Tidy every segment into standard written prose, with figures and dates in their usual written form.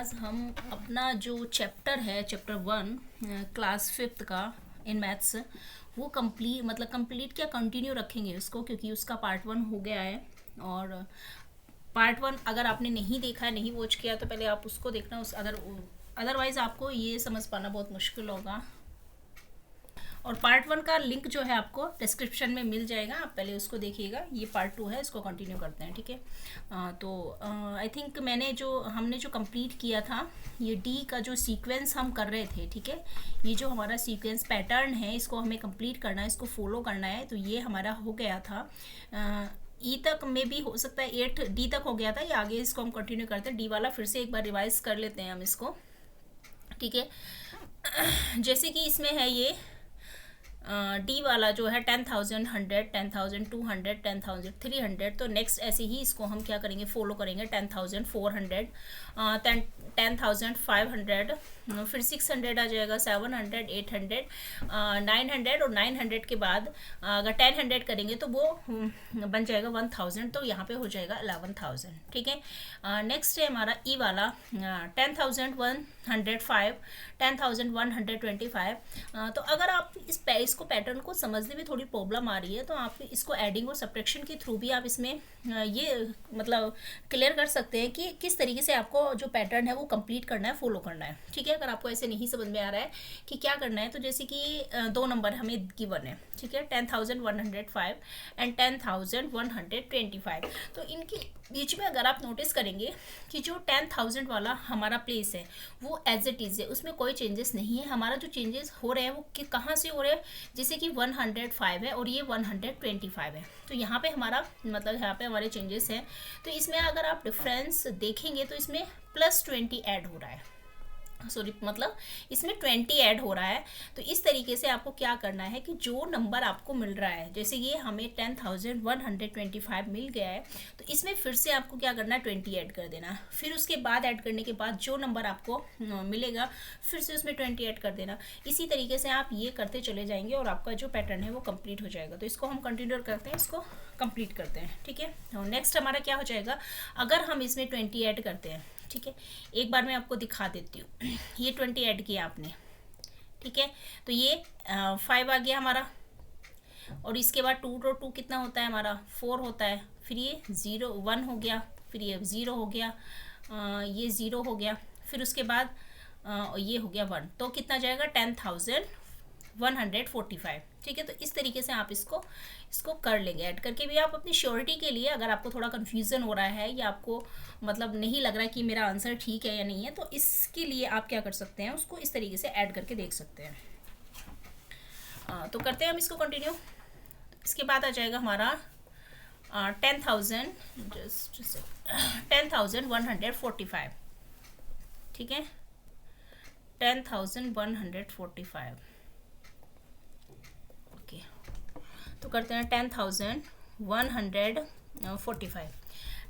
आज हम अपना जो चैप्टर है चैप्टर 1 क्लास 5th का इन मैथ्स वो कंप्लीट क्या कंटिन्यू रखेंगे उसको, क्योंकि उसका पार्ट 1 हो गया है। और पार्ट 1 अगर आपने नहीं देखा है, नहीं वॉच किया, तो पहले आप उसको देखना। अदरवाइज़ आपको ये समझ पाना बहुत मुश्किल होगा। और पार्ट 1 का लिंक जो है आपको डिस्क्रिप्शन में मिल जाएगा, आप पहले उसको देखिएगा। ये पार्ट 2 है, इसको कंटिन्यू करते हैं, ठीक है। तो आई थिंक हमने जो कंप्लीट किया था, ये डी का जो सीक्वेंस हम कर रहे थे, ठीक है। ये जो हमारा सीक्वेंस पैटर्न है, इसको हमें कंप्लीट करना है, इसको फॉलो करना है। तो ये हमारा हो गया था ई तक में भी हो सकता है, 8 डी तक हो गया था। ये आगे इसको हम कंटिन्यू करते हैं। डी वाला फिर से एक बार रिवाइज कर लेते हैं हम इसको, ठीक है। जैसे कि इसमें है ये डी वाला जो है 10,000, 100, 10,200, 10,300। तो नेक्स्ट ऐसे ही इसको हम क्या करेंगे, फॉलो करेंगे। 10,400, 10,500, फिर 600 आ जाएगा, 700, 800, 900। और 900 के बाद अगर 1000 करेंगे तो वो बन जाएगा 1000। तो यहाँ पे हो जाएगा 11,000, ठीक है। नेक्स्ट है हमारा ई वाला 10,105, 10,125। तो अगर आप इसको पैटर्न को समझने में थोड़ी प्रॉब्लम आ रही है, तो आप इसको एडिंग और सब्ट्रैक्शन के थ्रू भी आप इसमें ये मतलब क्लियर कर सकते हैं कि किस तरीके से आपको जो पैटर्न है वो कंप्लीट करना है, फॉलो करना है, ठीक है। अगर आपको ऐसे नहीं समझ में आ रहा है कि क्या करना है, तो जैसे कि 2 नंबर हमें गिवन है, ठीक है, 10,105 एंड 10,125। तो इनके बीच में अगर आप नोटिस करेंगे कि जो 10,000 वाला हमारा प्लेस है वो एज इट इज़ है, उसमें कोई चेंजेस नहीं है। हमारा जो चेंजेस हो रहे हैं वो कहाँ से हो रहे हैं, जैसे कि 105 है और ये 125 है। तो यहाँ पे हमारा यहाँ पे हमारे चेंजेस हैं। तो इसमें अगर आप डिफरेंस देखेंगे तो इसमें +20 ऐड हो रहा है, इसमें 20 ऐड हो रहा है। तो इस तरीके से आपको क्या करना है कि जो नंबर आपको मिल रहा है, जैसे ये हमें 10,125 मिल गया है, तो इसमें फिर से आपको क्या करना है, 20 ऐड कर देना। फिर उसके बाद ऐड करने के बाद जो नंबर आपको मिलेगा, फिर से उसमें 20 ऐड कर देना। इसी तरीके से आप ये करते चले जाएंगे और आपका जो पैटर्न है वो कंप्लीट हो जाएगा। तो इसको हम कंटिन्यू करते हैं, इसको कंप्लीट करते हैं, ठीक है। और नेक्स्ट हमारा क्या हो जाएगा, अगर हम इसमें 20 ऐड करते हैं, ठीक है। एक बार मैं आपको दिखा देती हूँ। ये 20 ऐड किया आपने, ठीक है। तो ये 5 आ गया हमारा, और इसके बाद 2 रो 2 कितना होता है हमारा, 4 होता है। फिर ये 1 हो गया, फिर ये 0 हो गया, ये 0 हो गया, फिर उसके बाद ये हो गया 1। तो कितना जाएगा, 10,145, ठीक है। तो इस तरीके से आप इसको कर लेंगे। ऐड करके भी आप अपनी श्योरिटी के लिए, अगर आपको थोड़ा कन्फ्यूज़न हो रहा है या आपको नहीं लग रहा है कि मेरा आंसर ठीक है या नहीं है, तो इसके लिए आप क्या कर सकते हैं, उसको इस तरीके से ऐड करके देख सकते हैं। तो करते हैं हम इसको कंटिन्यू। इसके बाद आ जाएगा हमारा 10,145, ठीक है, 10,145। ओके, तो करते हैं 10,145।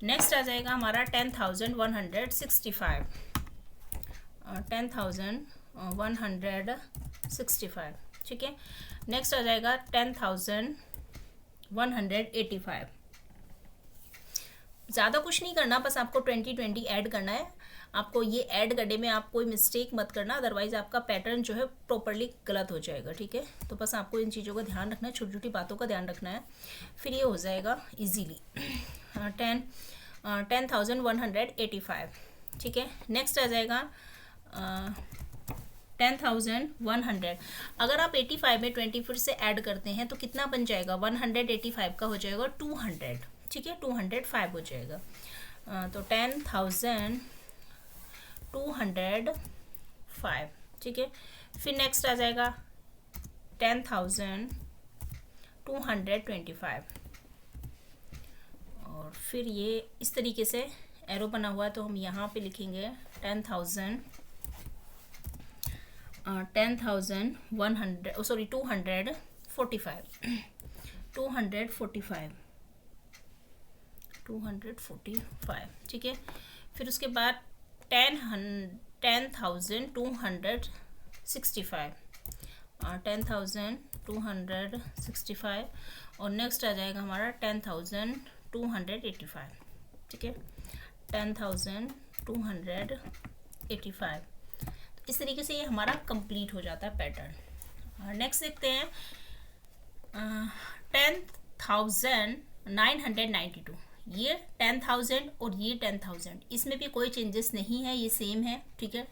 नेक्स्ट आ जाएगा हमारा 10,165, 10,165, ठीक है। नेक्स्ट आ जाएगा 10,185। ज़्यादा कुछ नहीं करना, बस आपको 20 ऐड करना है। आपको ये ऐड करने में आप कोई मिस्टेक मत करना, अदरवाइज़ आपका पैटर्न जो है प्रॉपरली गलत हो जाएगा, ठीक है। तो बस आपको इन चीज़ों का ध्यान रखना है, छोटी छोटी बातों का ध्यान रखना है, फिर ये हो जाएगा इजीली। 10,185, ठीक है। नेक्स्ट आ जाएगा 10,100। अगर आप 85 में 20 फिर से ऐड करते हैं तो कितना बन जाएगा, 185 का हो जाएगा 200, ठीक है, 205 हो जाएगा। तो 10,205, ठीक है। फिर नेक्स्ट आ जाएगा 10,225, और फिर ये इस तरीके से एरो बना हुआ है, तो हम यहाँ पे लिखेंगे 245, 245, ठीक है। फिर उसके बाद 10,265, 10,265, और नेक्स्ट आ जाएगा हमारा 10,285, ठीक है, 10,285। 85। तो इस तरीके से ये हमारा कंप्लीट हो जाता है पैटर्न। नेक्स्ट देखते हैं 10,992। ये 10,000 और ये 10,000, इसमें भी कोई चेंजेस नहीं है, ये सेम है, ठीक है।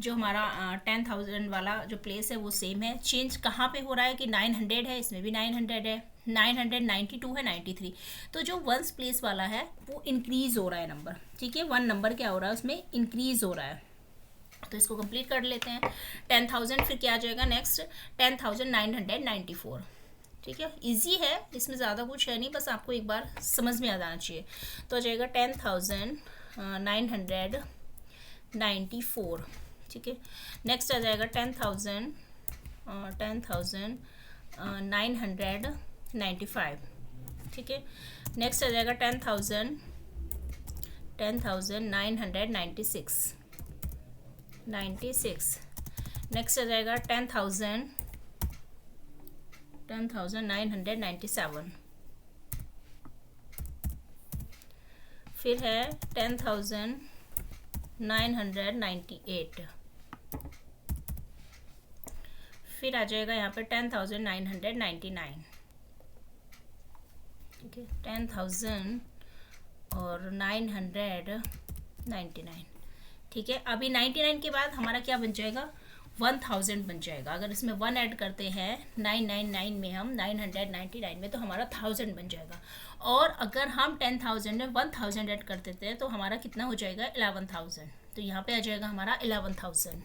जो हमारा 10,000 वाला जो प्लेस है वो सेम है। चेंज कहाँ पे हो रहा है कि 900 है, इसमें भी 900 है, 992 है, 93। तो जो वंस प्लेस वाला है वो इंक्रीज हो रहा है नंबर, ठीक है। 1 नंबर क्या हो रहा है उसमें, इंक्रीज हो रहा है। तो इसको कंप्लीट कर लेते हैं। 10,000 फिर क्या आ जाएगा नेक्स्ट, 10,994, ठीक है। इजी है, इसमें ज़्यादा कुछ है नहीं, बस आपको एक बार समझ में आ जाना चाहिए। तो आ जाएगा 10,994, ठीक है। नेक्स्ट आ जाएगा 10,995, ठीक है। नेक्स्ट आ जाएगा 10,996, नेक्स्ट आ जाएगा 10,997, फिर है 10,998, फिर आ जाएगा यहाँ पे 10,999, ठीक है। 10,000 और 999, ठीक है। अभी 99 के बाद हमारा क्या बन जाएगा, 1000 बन जाएगा। अगर इसमें 1 ऐड करते हैं 999 में, हम 999 में, तो हमारा 1000 बन जाएगा। और अगर हम 10,000 में 1000 ऐड कर देते हैं तो हमारा कितना हो जाएगा, 11,000। तो यहाँ पे आ जाएगा हमारा 11,000।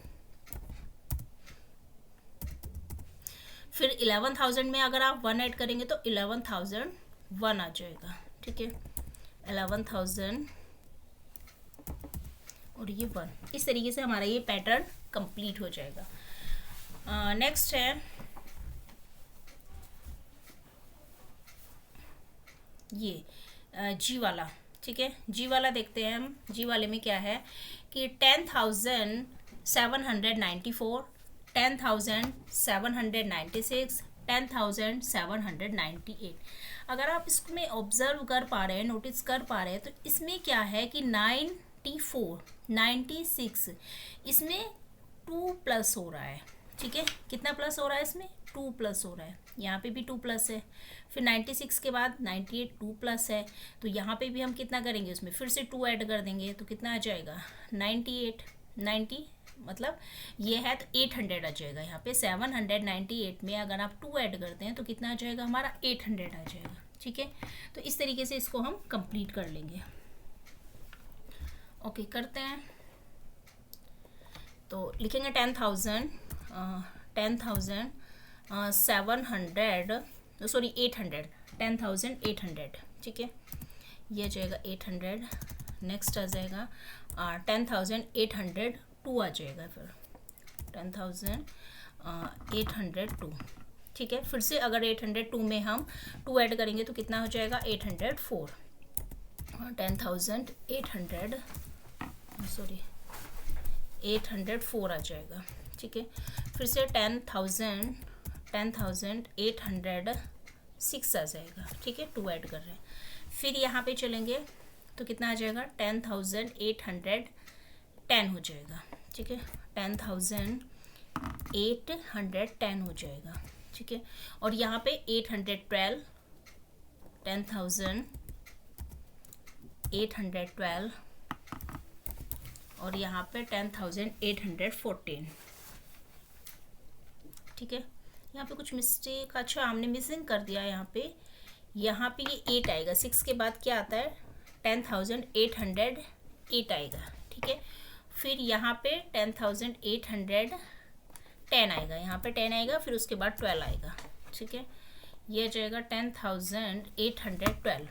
फिर 11,000 में अगर आप 1 ऐड करेंगे तो 11,001 आ जाएगा, ठीक है। 11,000 और ये 1, इस तरीके से हमारा ये पैटर्न कंप्लीट हो जाएगा। नेक्स्ट है ये जी वाला, ठीक है। जी वाला देखते हैं हम। जी वाले में क्या है कि 10,794, 10,796, 10,798। अगर आप इसमें ऑब्जर्व कर पा रहे हैं, नोटिस कर पा रहे हैं, तो इसमें क्या है कि 94, 96, इसमें 2 प्लस हो रहा है, ठीक है। कितना प्लस हो रहा है इसमें, 2 प्लस हो रहा है। यहाँ पे भी 2 प्लस है। फिर 96 के बाद 98 2 प्लस है। तो यहाँ पे भी हम कितना करेंगे, उसमें फिर से 2 ऐड कर देंगे तो कितना आ जाएगा, 98, 90, मतलब ये है तो 800 आ जाएगा। यहाँ पे 798 में अगर आप 2 ऐड करते हैं तो कितना आ जाएगा, हमारा 800 आ जाएगा, ठीक है। तो इस तरीके से इसको हम कंप्लीट कर लेंगे। ओके, करते हैं। तो लिखेंगे 10,000, 10,700, सॉरी 800, 10,800, ठीक है। ये आ जाएगा 800। नेक्स्ट आ जाएगा 10,802 आ जाएगा, फिर 10,802, ठीक है। फिर से अगर 802 में हम 2 ऐड करेंगे तो कितना हो जाएगा, 804, 10,800, सॉरी 804 आ जाएगा, ठीक है। फिर से 10,806 आ जाएगा, ठीक है। 2 ऐड कर रहे हैं। फिर यहाँ पे चलेंगे तो कितना आ जाएगा, 10,810 हो जाएगा, ठीक है। 10,810 हो जाएगा, ठीक है। और यहाँ पे 812, 10,812, और यहाँ पे 10,814, ठीक है। यहाँ पे कुछ मिस्टेक, अच्छा हमने मिसिंग कर दिया यहाँ पे ये 8 आएगा। 6 के बाद क्या आता है, 10,808 आएगा, ठीक है। फिर यहाँ पे 10,810 आएगा, यहाँ पे 10 आएगा, फिर उसके बाद 12 आएगा, ठीक है। ये जाएगा 10,812,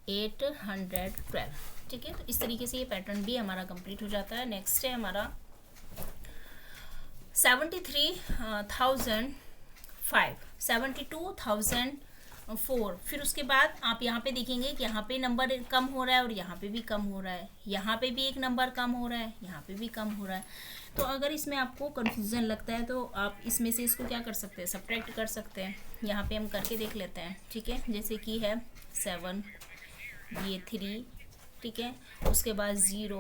812, ठीक है। तो इस तरीके से ये पैटर्न भी हमारा कंप्लीट हो जाता है। नेक्स्ट है हमारा 73,005, 72,004। फिर उसके बाद आप यहाँ पे देखेंगे कि यहाँ पे नंबर कम हो रहा है और यहाँ पे भी कम हो रहा है, यहाँ पे भी एक नंबर कम हो रहा है, यहाँ पे भी कम हो रहा है। तो अगर इसमें आपको कन्फ्यूज़न लगता है तो आप इसमें से इसको क्या कर सकते हैं, सब्ट्रैक्ट कर सकते हैं। यहाँ पे हम करके देख लेते हैं, ठीक है। जैसे कि है 7, ये 3, ठीक है, उसके बाद ज़ीरो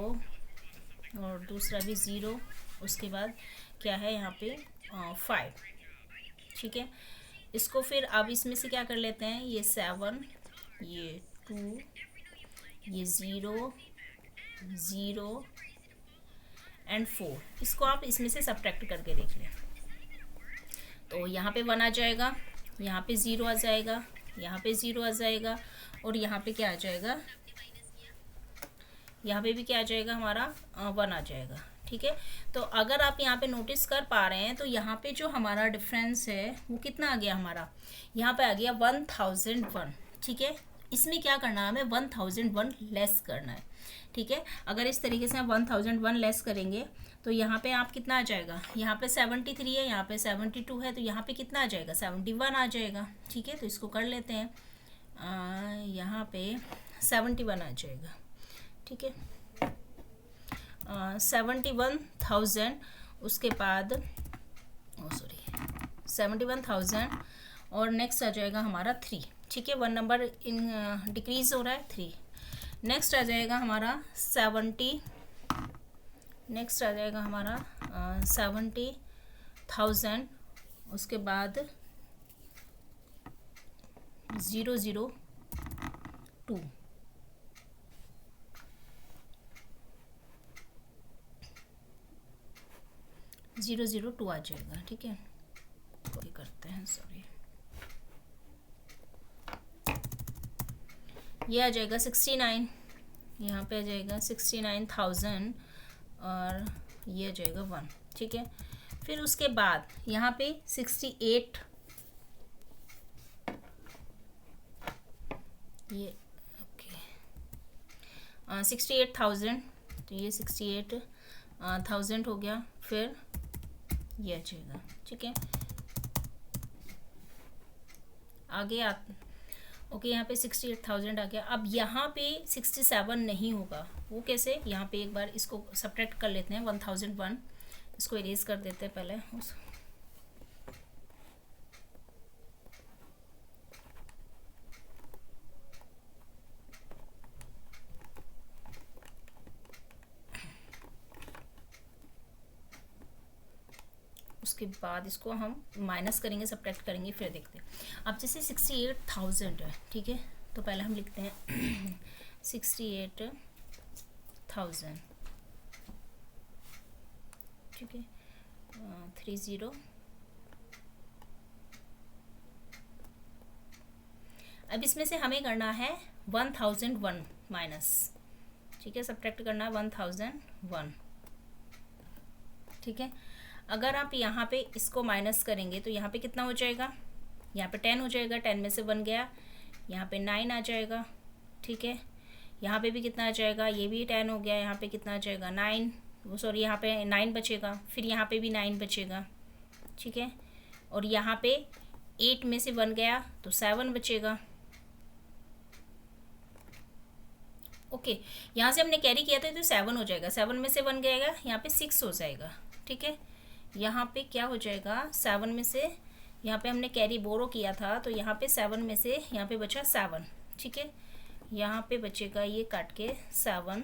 और दूसरा भी ज़ीरो, उसके बाद क्या है यहाँ पे 5, ठीक है। इसको फिर अब इसमें से क्या कर लेते हैं, ये 7, ये 2, ये 0 0 एंड 4, इसको आप इसमें से सब्ट्रैक्ट करके देख लें। तो यहाँ पे 1 आ जाएगा, यहाँ पे 0 आ जाएगा, यहाँ पे 0 आ जाएगा, और यहाँ पे क्या आ जाएगा, यहाँ पे भी क्या आ जाएगा हमारा 1 आ जाएगा, ठीक है। तो अगर आप यहाँ पे नोटिस कर पा रहे हैं तो यहाँ पे जो हमारा डिफरेंस है वो कितना आ गया हमारा, यहाँ पे आ गया 1001, ठीक है। इसमें क्या करना है, हमें 1001 लेस करना है, ठीक है। अगर इस तरीके से हम 1001 लेस करेंगे तो यहाँ पे आप कितना आ जाएगा, यहाँ पे 73 है, यहाँ पे 72 है, तो यहाँ पे कितना आ जाएगा, 71 आ जाएगा, ठीक है। तो इसको कर लेते हैं, यहाँ पे 71 आ जाएगा, ठीक है। 71,000, उसके बाद 71,000, और नेक्स्ट आ जाएगा हमारा 3, ठीक है। 1 नंबर इन डिक्रीज हो रहा है, 3। नेक्स्ट आ जाएगा हमारा 70, नेक्स्ट आ जाएगा हमारा 70,000, उसके बाद 002, 002 आ जाएगा, ठीक है। कोई करते हैं, सॉरी, ये आ जाएगा 69, यहाँ पे आ जाएगा 69,000, और ये आ जाएगा 1, ठीक है। फिर उसके बाद यहाँ पे 68, ये ओके 68,000, तो ये 68,000 हो गया, फिर ये आ जाएगा, ठीक है। आगे ओके, यहाँ पे 68,000 आ गया। अब यहाँ पे 67 नहीं होगा, वो कैसे, यहाँ पे एक बार इसको सब्ट्रैक्ट कर लेते हैं, 1001, इसको इरेज कर देते हैं पहले उसके बाद इसको हम माइनस करेंगे, सब्ट्रैक्ट करेंगे, फिर देखते हैं। अब जैसे 68,000 है, ठीक है, तो पहले हम लिखते हैं 68,000, ठीक है, 30। अब इसमें से हमें करना है 1001 माइनस, ठीक है, सब्ट्रैक्ट करना है 1001, ठीक है। अगर आप यहाँ पे इसको माइनस करेंगे तो यहाँ पे कितना हो जाएगा, यहाँ पे 10 हो जाएगा, 10 में से 1 गया, यहाँ पे 9 आ जाएगा, ठीक है। यहाँ पे भी कितना आ जाएगा, ये भी 10 हो गया, यहाँ पे कितना आ जाएगा 9, वो सॉरी यहाँ पे 9 बचेगा, फिर यहाँ पे भी 9 बचेगा, ठीक है। और यहाँ पे 8 में से 1 गया तो 7 बचेगा, ओके। यहाँ से हमने कैरी किया था तो 7 हो जाएगा, 7 में से 1 गएगा, यहाँ पे 6 हो जाएगा, ठीक है। यहाँ पे क्या हो जाएगा, 7 में से यहाँ पे हमने कैरी बोरो किया था, तो यहाँ पे 7 में से यहाँ पे बचा 7, ठीक है। यहाँ पे बचेगा ये काट के 7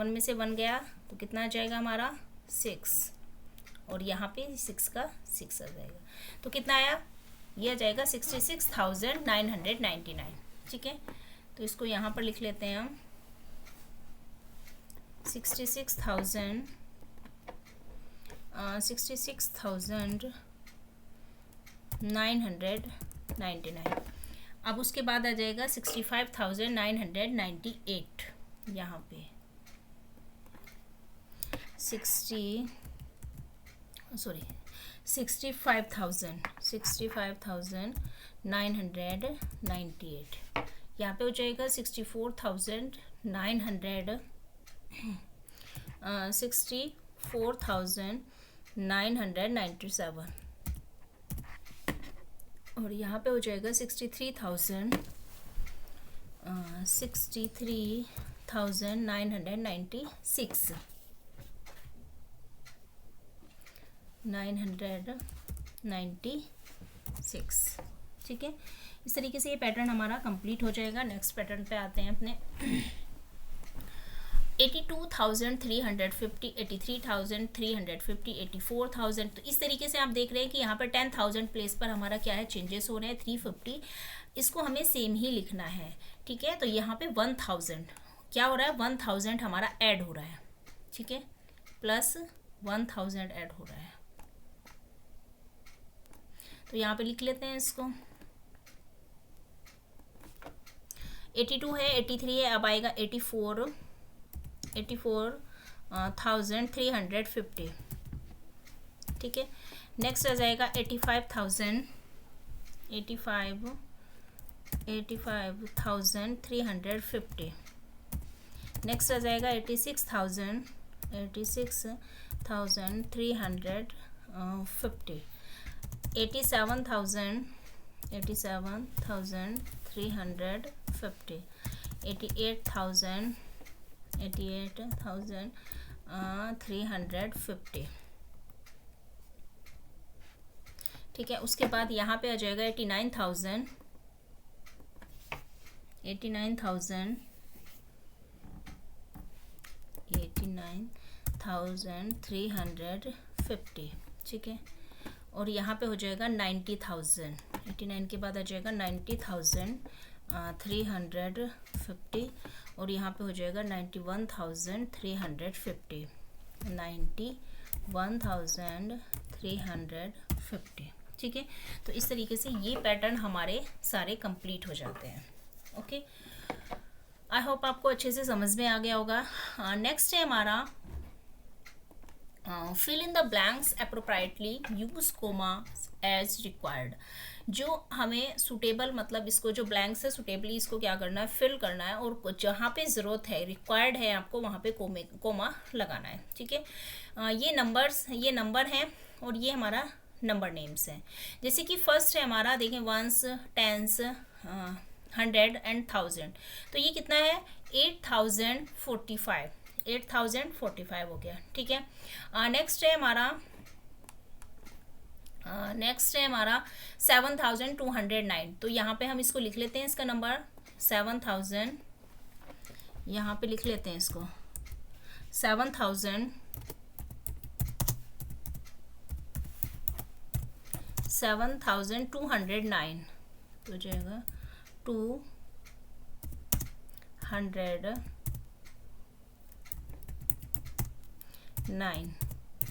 में से 1 गया तो कितना आ जाएगा हमारा 6, और यहाँ पे 6 का 6 आ जाएगा, तो कितना आया, ये आ जाएगा 66,999, ठीक है। तो इसको यहाँ पर लिख लेते हैं हम 66,999। अब उसके बाद आ जाएगा 65,998, यहाँ पे 65,998, यहाँ पे हो जाएगा 64,997, और यहाँ पे हो जाएगा 63,996, 996, ठीक है। इस तरीके से ये पैटर्न हमारा कंप्लीट हो जाएगा। नेक्स्ट पैटर्न पे आते हैं अपने 82,350, 83,350, 84,000। तो इस तरीके से आप देख रहे हैं कि यहाँ पर 10,000 प्लेस पर हमारा क्या है, चेंजेस हो रहे हैं। 350 इसको हमें सेम ही लिखना है, ठीक है। तो यहाँ पे 1000 क्या हो रहा है, 1000 हमारा ऐड हो रहा है, ठीक है, प्लस 1000 ऐड हो रहा है। तो यहाँ पे लिख लेते हैं इसको। 82 है, 83 है, अब आएगा 84,350, ठीक है। नेक्स्ट आ जाएगा 85,350। नेक्स्ट आ जाएगा 86,350। 87,350। 88,350, ठीक है। उसके बाद यहाँ पे आ जाएगा 89,000। 89,350, ठीक है। और यहाँ पे हो जाएगा 90,000। 89 के बाद आ जाएगा 90,350 और यहाँ पे हो जाएगा 91,350। 91,350, ठीक है। तो इस तरीके से ये पैटर्न हमारे सारे कंप्लीट हो जाते हैं। ओके, आई होप आपको अच्छे से समझ में आ गया होगा। नेक्स्ट है हमारा fill in the blanks appropriately, use comma as required. जो हमें सुटेबल, मतलब इसको जो ब्लैंक्स है सुटेबली इसको क्या करना है, फिल करना है, और जहाँ पे ज़रूरत है, रिक्वायर्ड है आपको, वहाँ पे कोमा लगाना है, ठीक है। ये नंबर हैं और ये हमारा नंबर नेम्स हैं। जैसे कि फर्स्ट है हमारा, देखें, वंस, टेंस, 100 एंड 1000। तो ये कितना है, 8045 हो गया, ठीक है। नेक्स्ट है हमारा 7209। तो यहाँ पे हम इसको लिख लेते हैं, इसका नंबर 7000, यहाँ पे लिख लेते हैं इसको 7209। तो जाएगा 209,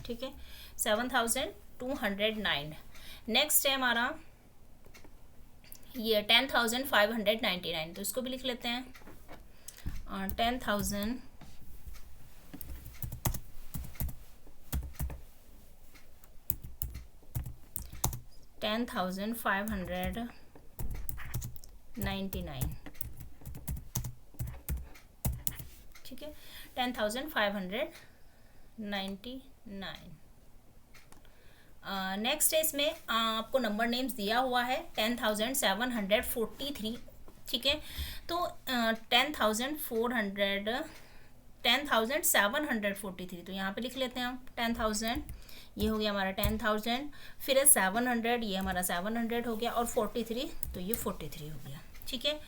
ठीक है, 7209। नेक्स्ट है हमारा ये 10,599। तो इसको भी लिख लेते हैं 10,599, ठीक है, 10,599। नेक्स्ट है इसमें आपको नंबर नेम्स दिया हुआ है 10,743, ठीक है। तो 10,743, तो यहाँ पे लिख लेते हैं हम 10,000, ये हो गया हमारा 10,000, फिर है 700, ये हमारा 700 हो गया, और 43, तो ये 43 हो गया, ठीक है।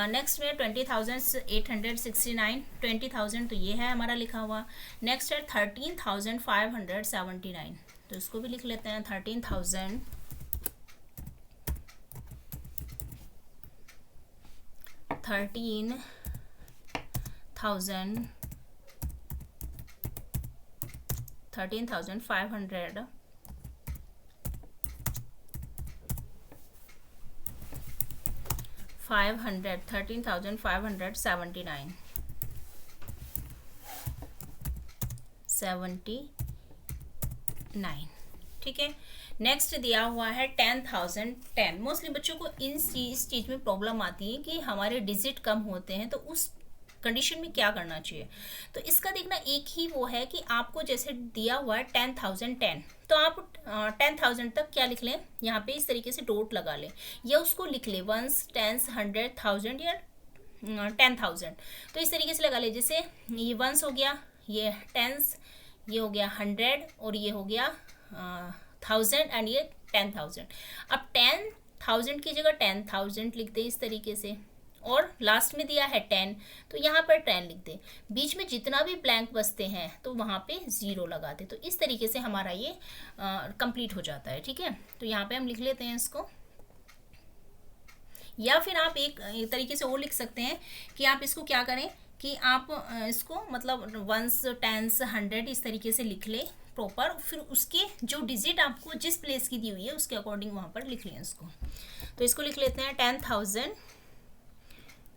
नेक्स्ट में 20,869, 20,000, तो ये है हमारा लिखा हुआ। नेक्स्ट है 13,579, तो इसको भी लिख लेते हैं 13,000। 13,500, 13,579, 79, ठीक है। नेक्स्ट दिया हुआ है 10,010। मोस्टली बच्चों को इस चीज़ में प्रॉब्लम आती है कि हमारे डिजिट कम होते हैं, तो उस कंडीशन में क्या करना चाहिए। तो इसका देखना एक ही वो है कि आपको जैसे दिया हुआ है 10,010, तो आप 10,000 तक क्या लिख लें, यहाँ पे इस तरीके से डॉट लगा लें, या उसको लिख लें वंस, टेंस, 100, 1000 या 10,000। तो इस तरीके से लगा ले, जैसे ये वंस हो गया, ये टेंस, ये हो गया 100, और ये हो गया 1000 एंड ये 10,000। अब 10,000 की जगह 10,000 लिख दें इस तरीके से, और लास्ट में दिया है 10, तो यहाँ पर 10 लिख दे। बीच में जितना भी ब्लैंक बचते हैं तो वहाँ पे 0 लगा दे। तो इस तरीके से हमारा ये कंप्लीट हो जाता है। ठीक है, तो यहाँ पे हम लिख लेते हैं इसको। या फिर आप एक तरीके से और लिख सकते हैं कि आप इसको क्या करें कि आप इसको मतलब 1s 10s 100 इस तरीके से लिख ले प्रॉपर, फिर उसके जो डिजिट आपको जिस प्लेस की दी हुई है उसके अकॉर्डिंग वहाँ पर लिख लें इसको। तो इसको लिख लेते हैं 10,000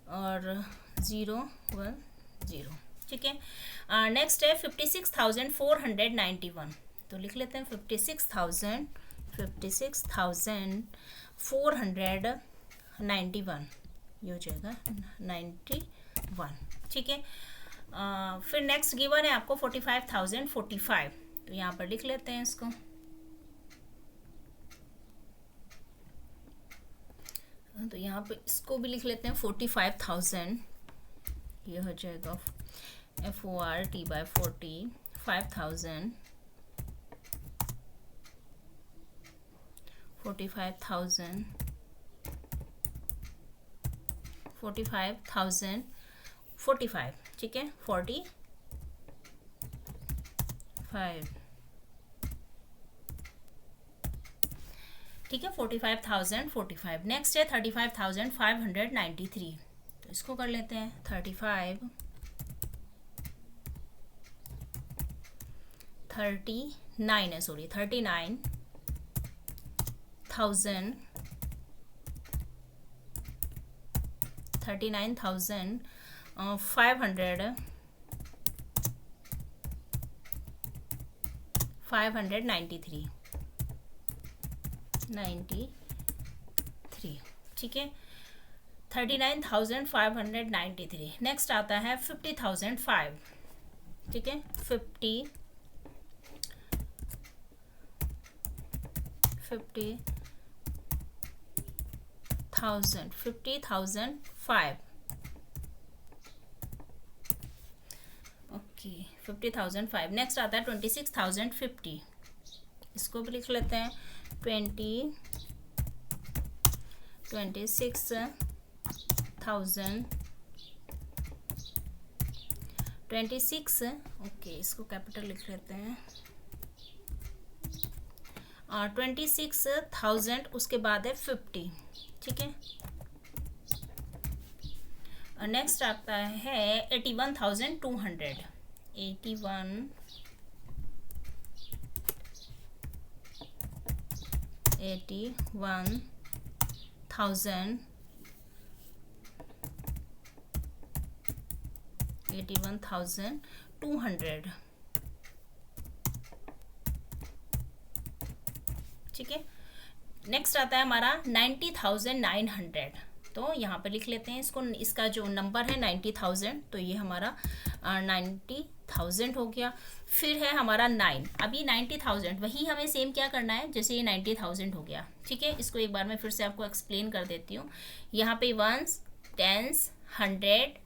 और 0 1 0। ठीक है, नेक्स्ट है 56,491। तो लिख लेते हैं 56,491, ये हो जाएगा 91। ठीक है, फिर नेक्स्ट गिवन है आपको 45,045। तो यहाँ पर लिख लेते हैं इसको। तो यहाँ पे इसको भी लिख लेते हैं 45,000, ये हो जाएगा FORT/40 5,000 45,000 45,045। ठीक है, 45। ठीक है, 45,045। नेक्स्ट है 35,593। तो इसको कर लेते हैं 39 है, सॉरी 39,500 593। ठीक है, 39,593। नेक्स्ट आता है 50,005। ठीक है, 50,005। ओके, 50,005। नेक्स्ट आता है 26,050। इसको भी लिख लेते हैं 26,026। ओके, इसको कैपिटल लिख लेते हैं। 26,000 उसके बाद है 50। ठीक है, नेक्स्ट आता है 81,200। 81,200 ठीक है, नेक्स्ट आता है हमारा 90,900। तो यहाँ पे लिख लेते हैं इसको, इसका जो नंबर है 90,000, तो ये हमारा 90,000 हो गया। फिर है हमारा 9। अभी 90,000 वही हमें सेम क्या करना है, जैसे ये 90,000 हो गया। ठीक है, इसको एक बार मैं फिर से आपको एक्सप्लेन कर देती हूँ। यहाँ पे 1s 10s 100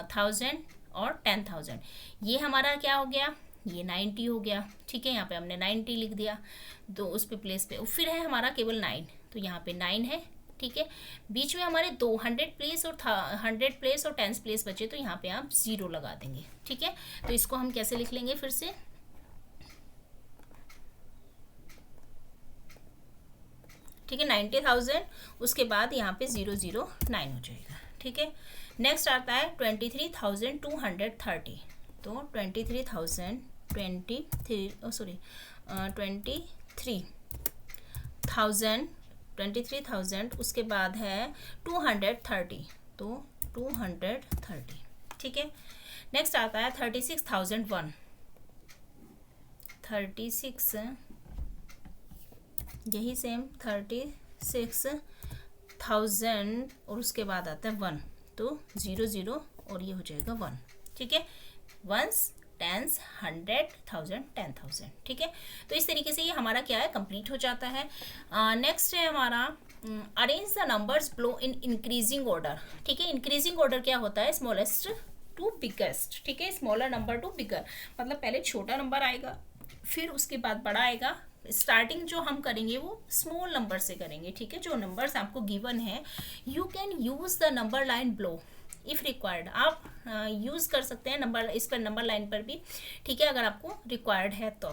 1000 और 10,000, ये हमारा क्या हो गया, ये 90 हो गया। ठीक है, यहाँ पे हमने 90 लिख दिया, तो उस पे प्लेस पे फिर है हमारा केवल 9, तो यहाँ पे 9 है। ठीक है, बीच में हमारे 200 प्लेस और 100 प्लेस और 10 प्लेस बचे, तो यहाँ पे आप 0 लगा देंगे। ठीक है, तो इसको हम कैसे लिख लेंगे फिर से। ठीक है, 90,000 उसके बाद यहाँ पे 009 हो जाएगा। ठीक है, नेक्स्ट आता है 23,230। तो 23,000 उसके बाद है 230, तो 230। ठीक है, नेक्स्ट आता है 36,001। 36 यही सेम 36,000 और उसके बाद आता है 1, तो 00 और ये हो जाएगा 1। ठीक है, 1s 10s 100 1000 10,000। ठीक है, तो इस तरीके से ये हमारा क्या है, कंप्लीट हो जाता है। नेक्स्ट है हमारा arrange the numbers below in increasing order. ठीक है, इंक्रीजिंग ऑर्डर क्या होता है, स्मॉलेस्ट टू बिगेस्ट। ठीक है, स्मॉलर नंबर टू बिगर, मतलब पहले छोटा नंबर आएगा, फिर उसके बाद बड़ा आएगा, स्टार्टिंग जो हम करेंगे वो स्मॉल नंबर से करेंगे, ठीक है। जो नंबर्स आपको गिवन है, you can use the number line below if required. आप यूज़ कर सकते हैं नंबर, इस पर नंबर लाइन पर भी, ठीक है, अगर आपको रिक्वायर्ड है तो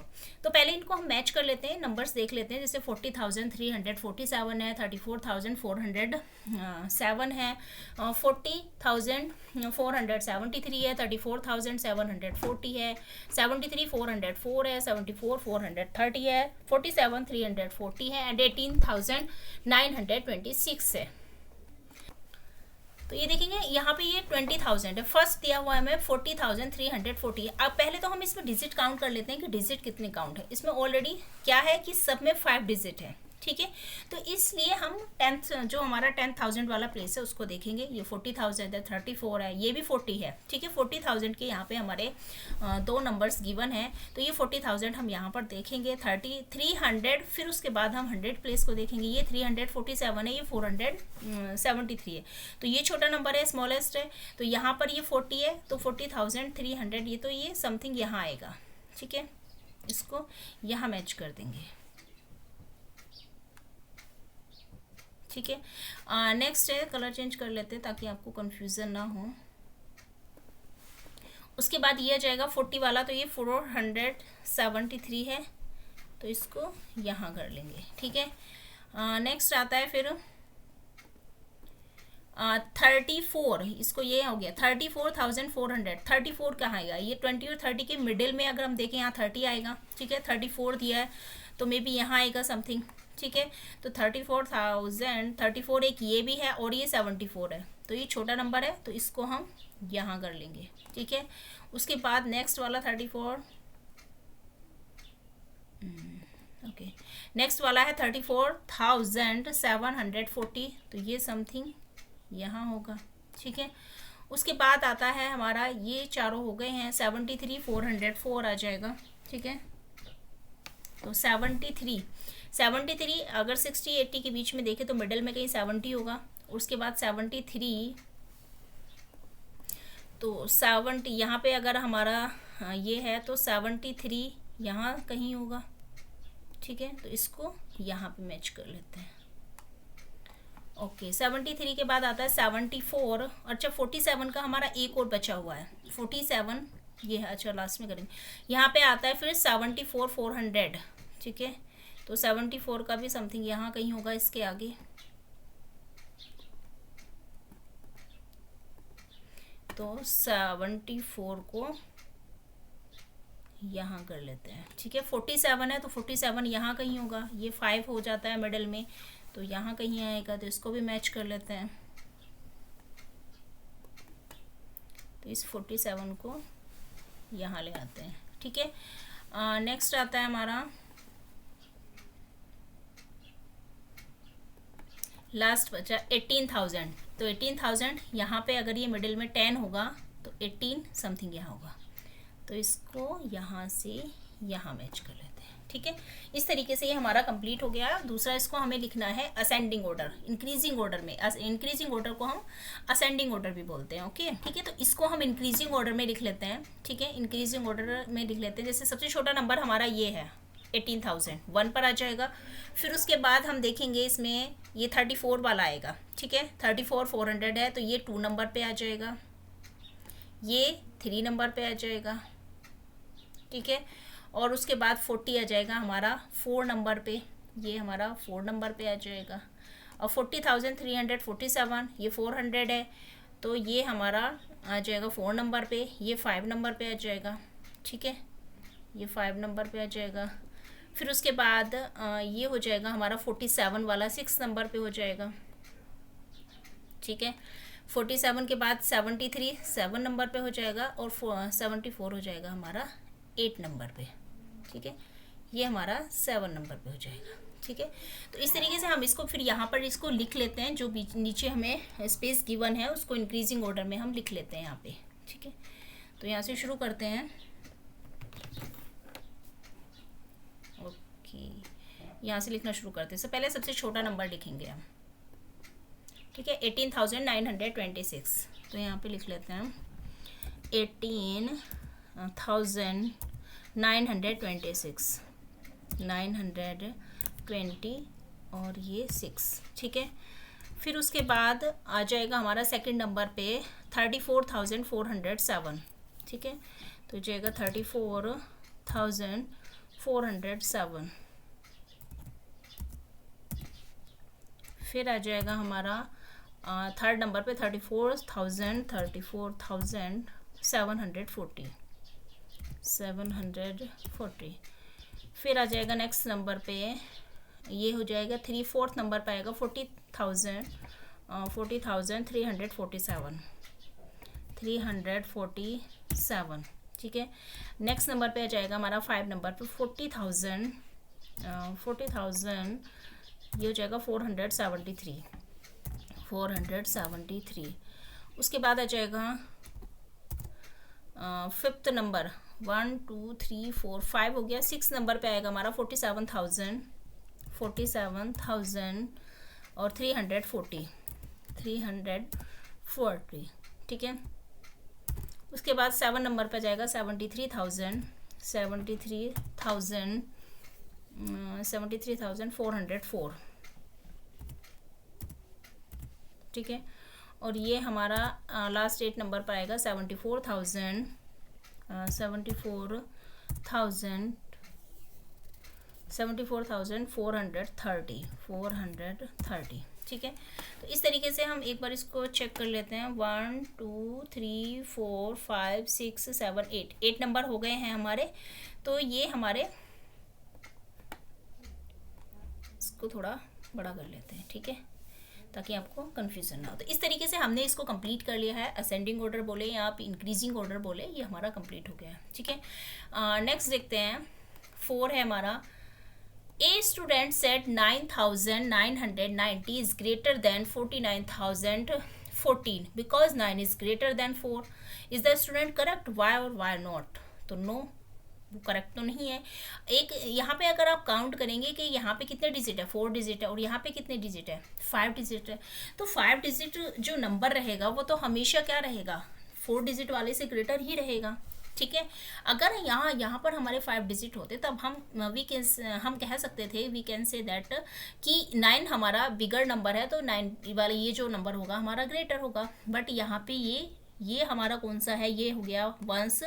पहले इनको हम मैच कर लेते हैं, नंबर्स देख लेते हैं। जैसे 40,347 है, 34,407 है, 40,473 है, 34,740 है, 73,404 है, 74,430 है, 47,340 है एंड 18,926 है। तो ये देखेंगे यहाँ पे ये 20,000 है, फर्स्ट दिया हुआ है हमें 40,340। अब पहले तो हम इसमें डिजिट काउंट कर लेते हैं कि डिजिट कितने काउंट है। इसमें ऑलरेडी क्या है कि सब में 5 डिजिट है, ठीक है। तो इसलिए हम 10th जो हमारा 10,000 वाला प्लेस है उसको देखेंगे। ये 40,000 है, 34 है, ये भी 40 है, ठीक है। 40,000 के यहाँ पे हमारे 2 नंबर्स गिवन है, तो ये 40,000 हम यहाँ पर देखेंगे। 300, फिर उसके बाद हम 100 प्लेस को देखेंगे। ये 347 है, ये 473 है, तो ये छोटा नंबर है, स्मॉलेस्ट है। तो यहाँ पर ये 40 है, तो 40,300 ये तो ये समथिंग यहाँ आएगा, ठीक है। इसको यहाँ मैच कर देंगे, ठीक है। नेक्स्ट है, कलर चेंज कर लेते हैं ताकि आपको कंफ्यूजन ना हो। उसके बाद ये आ जाएगा 40 वाला, तो ये 473 है, तो इसको यहाँ कर लेंगे, ठीक है। नेक्स्ट आता है फिर 34, इसको ये हो गया 34,400। 34 कहाँ आएगा, ये 20 और 30 के मिडिल में अगर हम देखें यहाँ 30 आएगा, ठीक है। 34 दिया है तो मे बी यहाँ आएगा समथिंग, ठीक है। तो 34,034 एक ये भी है और ये 74 है, तो ये छोटा नंबर है, तो इसको हम यहाँ कर लेंगे, ठीक है। उसके बाद नेक्स्ट वाला 34, ओके, नेक्स्ट वाला है 34,740, तो ये समथिंग यहाँ होगा, ठीक है। उसके बाद आता है हमारा, ये चारों हो गए हैं, 73,404 आ जाएगा, ठीक है। तो 73 अगर 60-80 के बीच में देखें तो मिडिल में कहीं 70 होगा। उसके बाद 73, तो 70 यहाँ पे अगर हमारा ये है तो 73 यहाँ कहीं होगा, ठीक है। तो इसको यहाँ पे मैच कर लेते हैं, ओके। 73 के बाद आता है 74, अच्छा 47 का हमारा एक और बचा हुआ है, 47 ये है, अच्छा लास्ट में करेंगे। यहाँ पे आता है फिर 74,400, ठीक है। तो 74 का भी समथिंग यहाँ कहीं होगा इसके आगे, तो 74 को यहाँ कर लेते हैं, ठीक है। 47 है तो 47 यहाँ कहीं होगा, ये 5 हो जाता है मिडल में, तो यहाँ कहीं आएगा, तो इसको भी मैच कर लेते हैं। तो इस 47 को यहाँ ले आते हैं, ठीक है। नेक्स्ट आता है हमारा लास्ट बचा 18,000, तो 18,000 यहाँ पे अगर ये मिडिल में 10 होगा तो 18 समथिंग यहाँ होगा, तो इसको यहाँ से यहाँ मैच कर लेते हैं, ठीक है। इस तरीके से ये हमारा कंप्लीट हो गया। दूसरा इसको हमें लिखना है असेंडिंग ऑर्डर, इंक्रीजिंग ऑर्डर में। इंक्रीजिंग ऑर्डर को हम असेंडिंग ऑर्डर भी बोलते हैं, ओके, ठीक है। तो इसको हम इंक्रीजिंग ऑर्डर में लिख लेते हैं, ठीक है। इंक्रीजिंग ऑर्डर में लिख लेते हैं, जैसे सबसे छोटा नंबर हमारा ये है 18,000, 1 पर आ जाएगा। फिर उसके बाद हम देखेंगे इसमें ये 34 वाला आएगा, ठीक है। 34,400 है, तो ये 2 नंबर पे आ जाएगा, ये 3 नंबर पे आ जाएगा, ठीक है। और उसके बाद 40 आ जाएगा हमारा 4 नंबर पे, ये हमारा 4 नंबर पे आ जाएगा। और 40,347 ये 400 है, तो ये हमारा आ जाएगा 4 नंबर पे, ये 5 नंबर पे आ जाएगा, ठीक है। ये 5 नंबर पे आ जाएगा। फिर उसके बाद ये हो जाएगा हमारा 47 वाला 6 नंबर पे हो जाएगा, ठीक है। 47 के बाद 73 7 नंबर पे हो जाएगा, और 74 हो जाएगा हमारा 8 नंबर पे, ठीक है। ये हमारा 7 नंबर पे हो जाएगा, ठीक है। तो इस तरीके से हम इसको फिर यहाँ पर इसको लिख लेते हैं, जो बीच नीचे हमें स्पेस गिवन है उसको इंक्रीजिंग ऑर्डर में हम लिख लेते हैं यहाँ पे, ठीक है। तो यहाँ से शुरू करते हैं, ओके, यहाँ से लिखना शुरू करते हैं। पहले सबसे छोटा नंबर लिखेंगे हम, ठीक है। 18,926, तो यहाँ पे लिख लेते हैं 18,926, 920 और ये 6, ठीक है। फिर उसके बाद आ जाएगा हमारा सेकंड नंबर पे 34,407, ठीक है। तो जाएगा 34,407। फिर आ जाएगा हमारा थर्ड नंबर पे 34,740। फिर आ जाएगा नेक्स्ट नंबर पे, ये हो जाएगा फोर्थ नंबर पे आएगा 40,347, ठीक है। नेक्स्ट नंबर पे आ जाएगा हमारा 5 नंबर पे 40,000, ये हो जाएगा 473। उसके बाद आ जाएगा फिफ्थ नंबर 1 2 3 4 5 हो गया। 6 नंबर पे आएगा हमारा 47,000 और 340, ठीक है। उसके बाद 7 नंबर पे जाएगा 73,404, ठीक है। और ये हमारा लास्ट 8 नंबर पर आएगा 74,430, ठीक है। तो इस तरीके से हम एक बार इसको चेक कर लेते हैं। 1 2 3 4 5 6 7 8 नंबर हो गए हैं हमारे। तो ये हमारे, इसको थोड़ा बड़ा कर लेते हैं, ठीक है, ताकि आपको कन्फ्यूज़न ना हो। तो इस तरीके से हमने इसको कंप्लीट कर लिया है। असेंडिंग ऑर्डर बोले या आप इंक्रीजिंग ऑर्डर बोले, ये हमारा कंप्लीट हो गया है, ठीक है। नेक्स्ट देखते हैं, 4 है हमारा। A student set 9,990 is greater than 49,014 because 9 is greater than 4। Is the student correct? Why और वाई नॉट? तो नो, वो करेक्ट तो नहीं है। एक यहाँ पे अगर आप काउंट करेंगे कि यहाँ पे कितने डिजिट है, 4 डिजिट है, और यहाँ पे कितने डिजिट है, 5 डिजिट है, तो 5 डिजिट जो नंबर रहेगा वो तो हमेशा क्या रहेगा, 4 डिजिट वाले से ग्रेटर ही रहेगा, ठीक है। अगर यहाँ पर हमारे 5 डिजिट होते तब हम कह सकते थे, वी कैन से दैट कि 9 हमारा बिगर नंबर है, तो 9 वाला ये जो नंबर होगा हमारा ग्रेटर होगा। बट यहाँ पे ये हमारा कौन सा है, ये हो गया वंस,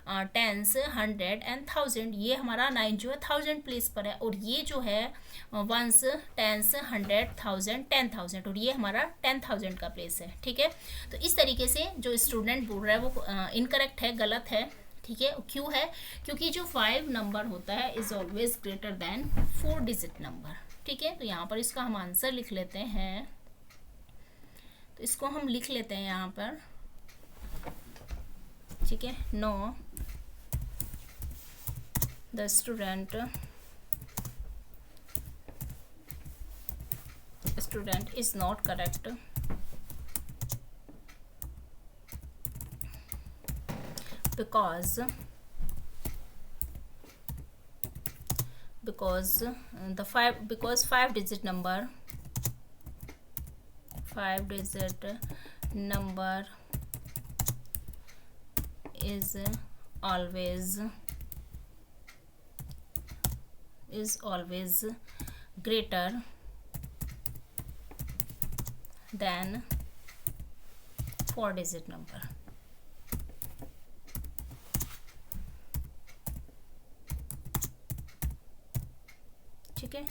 टेंस, 100 एंड 1000। ये हमारा 9 जो है 1000 प्लेस पर है, और ये जो है वंस, टेंस, 100, 1000, 10,000, और ये हमारा 10,000 का प्लेस है, ठीक है। तो इस तरीके से जो स्टूडेंट बोल रहा है वो इनकरेक्ट है, गलत है, ठीक है। क्यों है? क्योंकि जो 5 नंबर होता है is always greater than 4 digit number, ठीक है। तो यहाँ पर इसका हम आंसर लिख लेते हैं। तो इसको हम लिख लेते हैं यहाँ पर, ठीक है। No, the student is not correct because the 5 digit number is always greater than 4 digit number, ठीक है।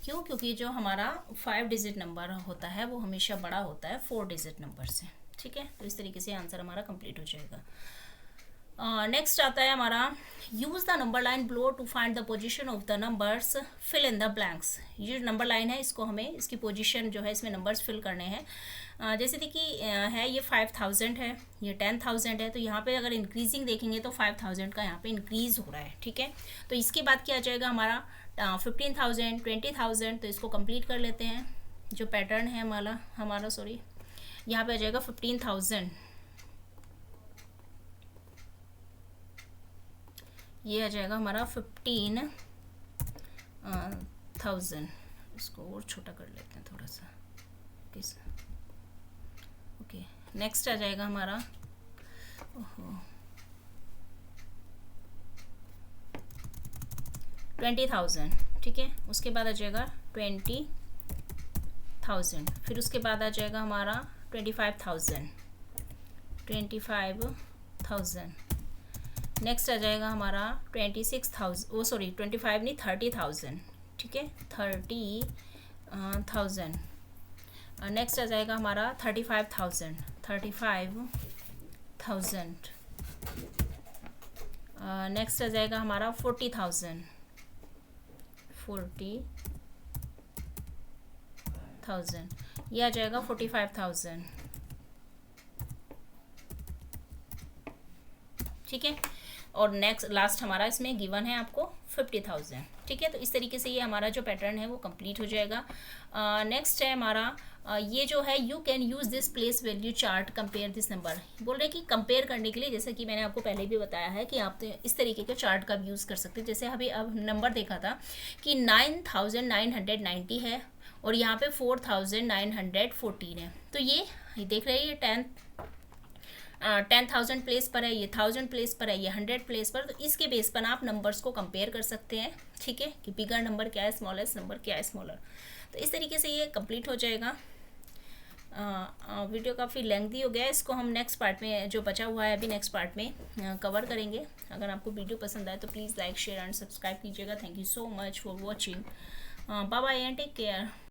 क्यों? क्योंकि जो हमारा 5 डिजिट नंबर होता है वो हमेशा बड़ा होता है 4 डिजिट नंबर से, ठीक है। तो इस तरीके से आंसर हमारा कंप्लीट हो जाएगा। नेक्स्ट आता है हमारा, use the number line below to find the position of the numbers, fill in the blanks. ये जो नंबर लाइन है इसको हमें इसकी पोजीशन जो है इसमें नंबर्स फिल करने हैं। जैसे कि है ये 5000 है, ये 10,000 है, तो यहाँ पे अगर इंक्रीजिंग देखेंगे तो 5000 का यहाँ पे इंक्रीज हो रहा है, ठीक है। तो इसके बाद क्या आ जाएगा हमारा 15,000, 20,000। तो इसको कंप्लीट कर लेते हैं। जो पैटर्न है हमारा सॉरी, यहाँ पे आ जाएगा 15,000, ये आ जाएगा हमारा 15,000। इसको और छोटा कर लेते हैं थोड़ा सा, ओके। नेक्स्ट आ जाएगा हमारा, 20,000, ठीक है। उसके बाद आ जाएगा 20,000, फिर उसके बाद आ जाएगा हमारा 25,000, 25,000। नेक्स्ट आ जाएगा हमारा 26,000, ओ सॉरी 25 नहीं 30,000, ठीक है, 30,000। नेक्स्ट आ जाएगा हमारा 35,000, 35,000। नेक्स्ट आ जाएगा हमारा 40,000, 40,000। ये आ जाएगा 45,000, ठीक है। और नेक्स्ट लास्ट हमारा इसमें गिवन है आपको 50,000, ठीक है। तो इस तरीके से ये हमारा जो पैटर्न है वो कंप्लीट हो जाएगा। नेक्स्ट है हमारा ये जो है you can use this place value chart compare this number. बोल रहे हैं कि कंपेयर करने के लिए, जैसे कि मैंने आपको पहले भी बताया है कि आप तो इस तरीके के चार्ट का भी यूज़ कर सकते हैं। जैसे अभी अब नंबर देखा था कि 9,990 है और यहाँ पे 4,914 है। तो ये देख रहे हैं, ये 10,000 प्लेस पर है, ये 1,000 प्लेस पर है, ये 100 प्लेस पर। तो इसके बेस पर आप नंबर्स को कंपेयर कर सकते हैं, ठीक है, कि बिगर नंबर क्या है, स्मॉलेस्ट नंबर क्या है, स्मॉलर। तो इस तरीके से ये कंप्लीट हो जाएगा। वीडियो काफ़ी लेंथी हो गया है, इसको हम नेक्स्ट पार्ट में जो बचा हुआ है अभी नेक्स्ट पार्ट में कवर करेंगे। अगर आपको वीडियो पसंद आए तो please like share and subscribe कीजिएगा। Thank you so much for watching. Bye bye and take care.